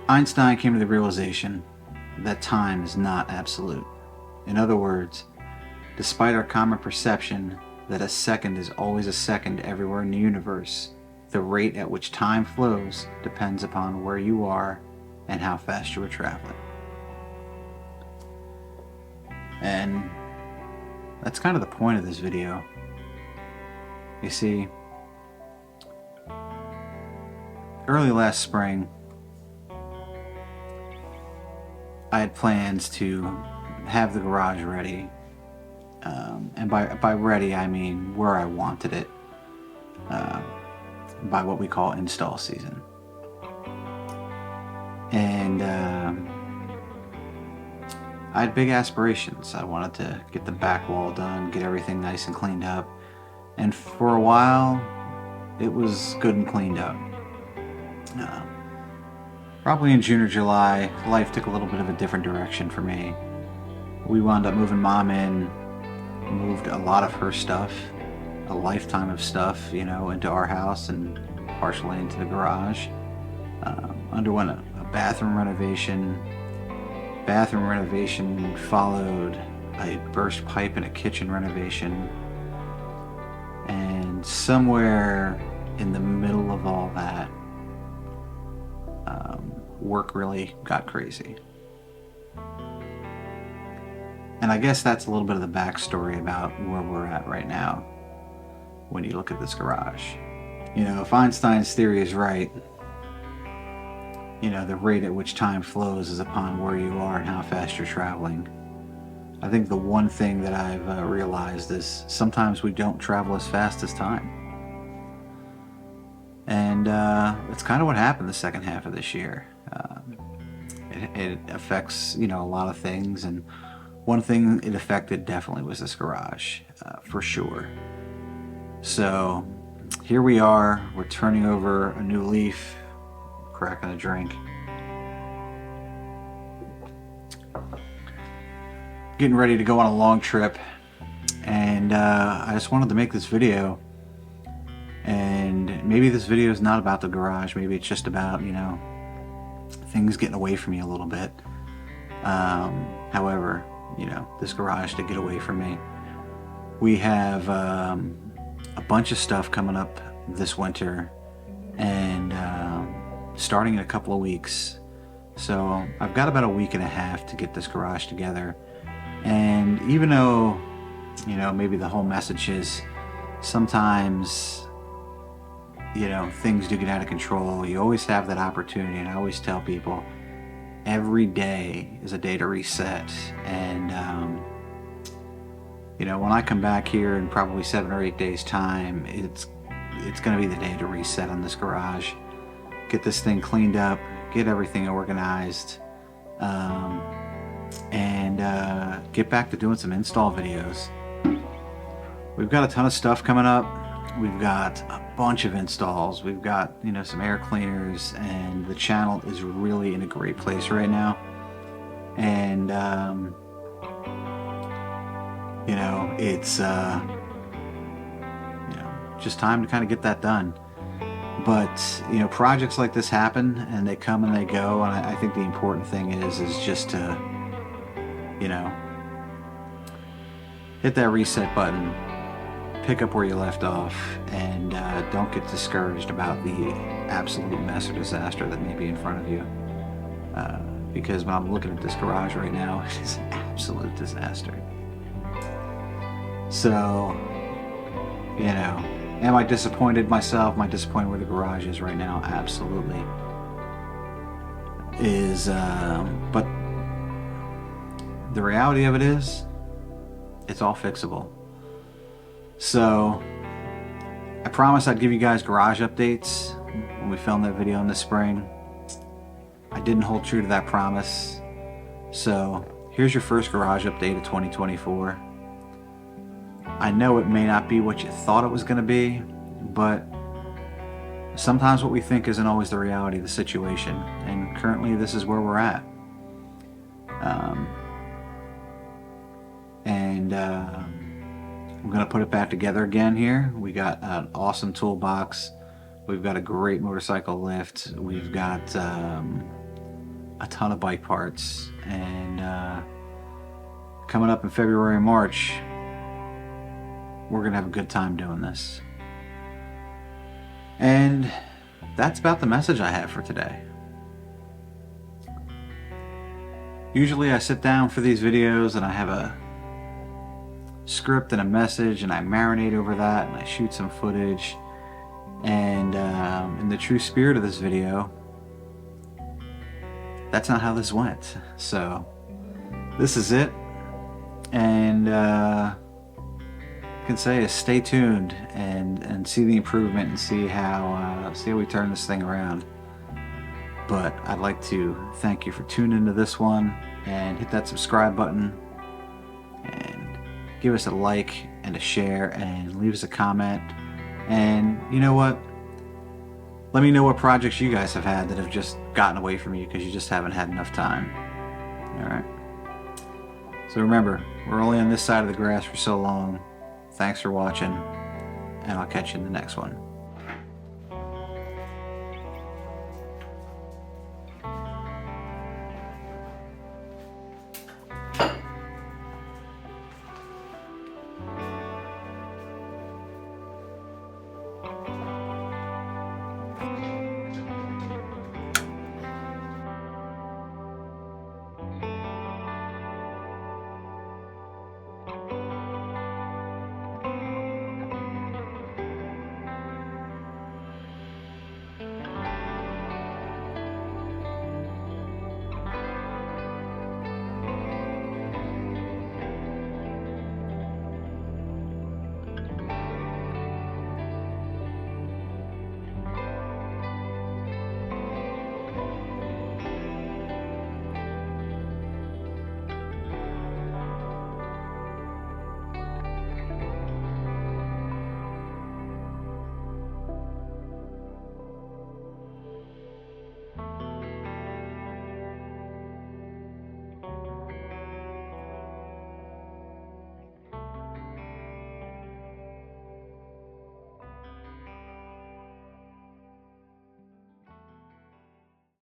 Einstein came to the realization that time is not absolute. In other words, despite our common perception that a second is always a second everywhere in the universe, the rate at which time flows depends upon where you are and how fast you are traveling. And that's kind of the point of this video. You see, early last spring, I had plans to have the garage ready. And by ready, I mean where I wanted it, by what we call install season. And I had big aspirations. I wanted to get the back wall done, get everything nice and cleaned up. And for a while, it was good and cleaned up. Probably in June or July, life took a little bit of a different direction for me. We wound up moving Mom in, moved a lot of her stuff, a lifetime of stuff, into our house and partially into the garage. Underwent a bathroom renovation. Bathroom renovation followed a burst pipe and a kitchen renovation. And somewhere in the middle of all that, work really got crazy. And I guess that's a little bit of the backstory about where we're at right now when you look at this garage. If Einstein's theory is right, the rate at which time flows is upon where you are and how fast you're traveling. I think the one thing that I've realized is sometimes we don't travel as fast as time. And it's kind of what happened the second half of this year. It affects, a lot of things, and one thing it affected definitely was this garage, for sure. So here we are, we're turning over a new leaf, cracking a drink. Getting ready to go on a long trip, and I just wanted to make this video. And maybe this video is not about the garage, maybe it's just about, things getting away from me a little bit. However, this garage did get away from me. We have a bunch of stuff coming up this winter, and starting in a couple of weeks. So I've got about a week and a half to get this garage together. And even though, maybe the whole message is sometimes, things do get out of control, you always have that opportunity. And I always tell people, every day is a day to reset. And when I come back here in probably 7 or 8 days time, it's gonna be the day to reset on this garage, get this thing cleaned up, get everything organized, and get back to doing some install videos. We've got a ton of stuff coming up. We've got a bunch of installs. We've got, some air cleaners, and the channel is really in a great place right now. And, it's, just time to kind of get that done. But, projects like this happen, and they come and they go. And I think the important thing is just to, hit that reset button, pick up where you left off, and don't get discouraged about the absolute mess or disaster that may be in front of you. Because when I'm looking at this garage right now, it is an absolute disaster. So, am I disappointed myself? Am I disappointed where the garage is right now? Absolutely. But the reality of it is, it's all fixable. So, I promised I'd give you guys garage updates when we filmed that video in the spring. I didn't hold true to that promise. So, here's your first garage update of 2024. I know it may not be what you thought it was going to be, but sometimes what we think isn't always the reality of the situation. And currently, this is where we're at. I'm going to put it back together again here. We got an awesome toolbox. We've got a great motorcycle lift. We've got a ton of bike parts, and coming up in February and March, we're gonna have a good time doing this. And that's about the message I have for today. Usually I sit down for these videos and I have a script and a message, and I marinate over that, and I shoot some footage. And in the true spirit of this video, that's not how this went. So this is it, and I can say is stay tuned and see the improvement, and see how we turn this thing around. But I'd like to thank you for tuning into this one, and hit that subscribe button, and give us a like and a share, and leave us a comment. And you know what? Let me know what projects you guys have had that have just gotten away from you because you just haven't had enough time. Alright? So remember, we're only on this side of the grass for so long. Thanks for watching, and I'll catch you in the next one.